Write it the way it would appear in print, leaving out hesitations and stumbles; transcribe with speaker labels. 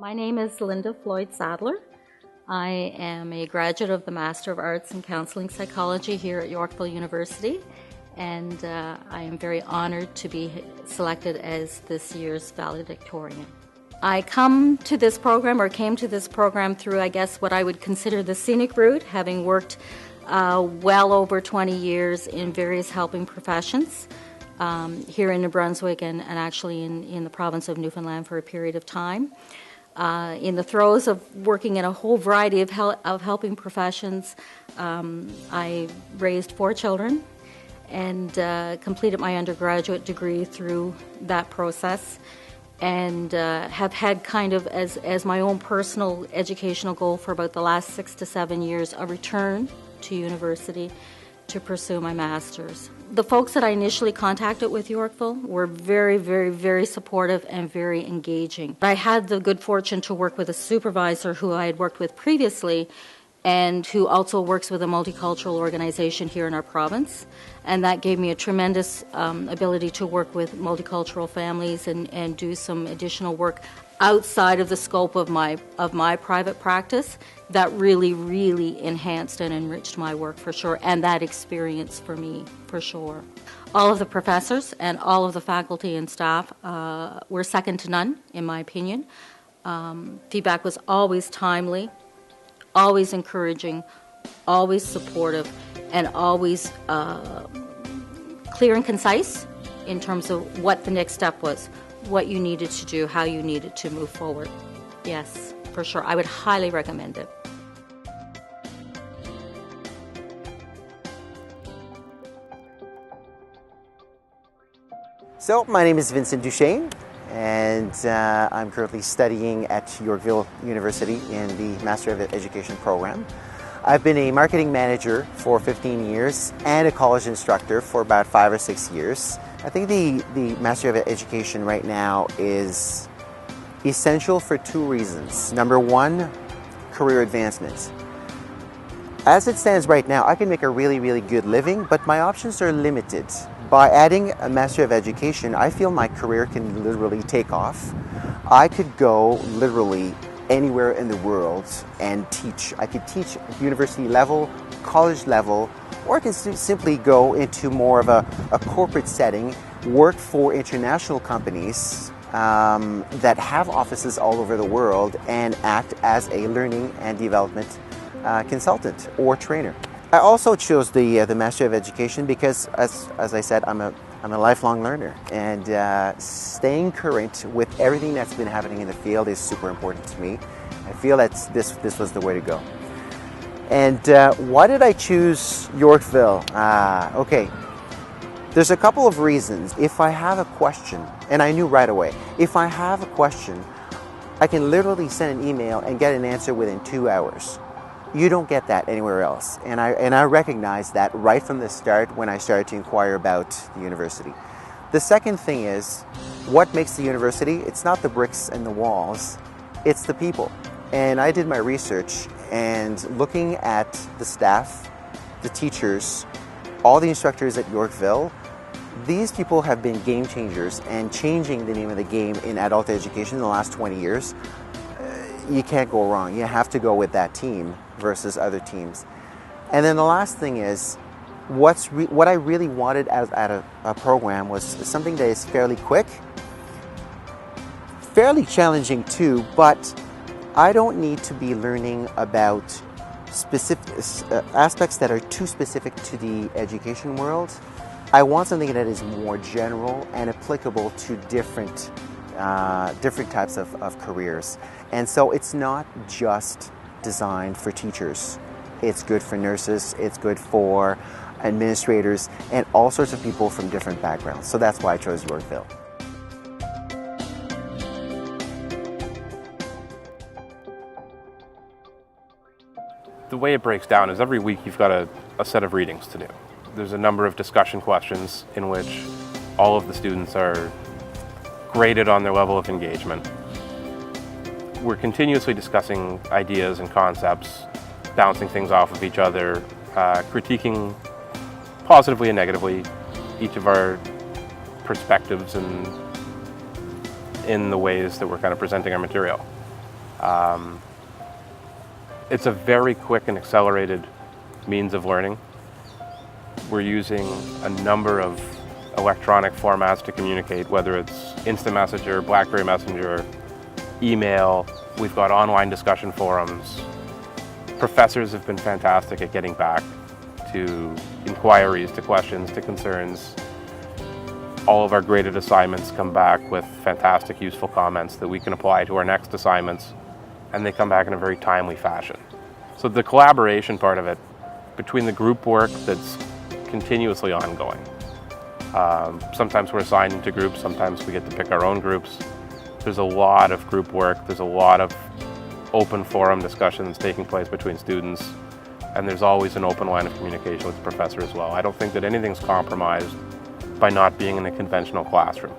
Speaker 1: My name is Floyd Sadler. I am a graduate of the Master of Arts in Counseling Psychology here at Yorkville University, and I am very honored to be selected as this year's valedictorian. I came to this program through, I guess, what I would consider the scenic route, having worked well over 20 years in various helping professions here in New Brunswick and actually in the province of Newfoundland for a period of time. In the throes of working in a whole variety of helping professions, I raised 4 children and completed my undergraduate degree through that process, and have had kind of as my own personal educational goal for about the last 6 to 7 years a return to university to pursue my master's. The folks that I initially contacted with Yorkville were very, very, very supportive and very engaging. I had the good fortune to work with a supervisor who I had worked with previously and who also works with a multicultural organization here in our province. And that gave me a tremendous ability to work with multicultural families and do some additional work outside of the scope of my private practice that really, really enhanced and enriched my work for sure, and that experience for me for sure. All of the professors and all of the faculty and staff were second to none, in my opinion. Feedback was always timely, always encouraging, always supportive, and always clear and concise in terms of what the next step was, what you needed to do, how you needed to move forward. Yes, for sure. I would highly recommend it.
Speaker 2: So, my name is Vincent Duchesne, and I'm currently studying at Yorkville University in the Master of Education program. I've been a marketing manager for 15 years and a college instructor for about 5 or 6 years. I think the Master of Education right now is essential for 2 reasons. Number 1, career advancement. As it stands right now, I can make a really, really good living, but my options are limited. By adding a Master of Education, I feel my career can literally take off. I could go literally anywhere in the world and teach. I could teach university level, college level, or I can simply go into more of a corporate setting, work for international companies that have offices all over the world and act as a learning and development consultant or trainer. I also chose the Master of Education because, as I said, I'm a lifelong learner, and staying current with everything that's been happening in the field is super important to me. I feel that this was the way to go. And why did I choose Yorkville? Okay, there's a couple of reasons. If I have a question, and I knew right away, if I have a question, I can literally send an email and get an answer within 2 hours. You don't get that anywhere else, and I recognized that right from the start when I started to inquire about the university. The second thing is, what makes the university? It's not the bricks and the walls, it's the people. And I did my research, and looking at the staff, the teachers, all the instructors at Yorkville, these people have been game changers and changing the name of the game in adult education in the last 20 years. You can't go wrong. You have to go with that team versus other teams. And then the last thing is, what I really wanted at a program was something that is fairly quick, fairly challenging too, but I don't need to be learning about specific aspects that are too specific to the education world. I want something that is more general and applicable to different types of careers. And so it's not just designed for teachers. It's good for nurses, it's good for administrators, and all sorts of people from different backgrounds. So that's why I chose Yorkville.
Speaker 3: The way it breaks down is every week you've got a set of readings to do. There's a number of discussion questions in which all of the students are graded on their level of engagement. We're continuously discussing ideas and concepts, bouncing things off of each other, critiquing positively and negatively each of our perspectives and in the ways that we're kind of presenting our material. It's a very quick and accelerated means of learning. We're using a number of electronic formats to communicate, whether it's Instant Messenger, BlackBerry Messenger, email. We've got online discussion forums. Professors have been fantastic at getting back to inquiries, to questions, to concerns. All of our graded assignments come back with fantastic, useful comments that we can apply to our next assignments, and they come back in a very timely fashion. So the collaboration part of it, between the group work that's continuously ongoing. Sometimes we're assigned into groups, sometimes we get to pick our own groups. There's a lot of group work, there's a lot of open forum discussions taking place between students, and there's always an open line of communication with the professor as well. I don't think that anything's compromised by not being in a conventional classroom.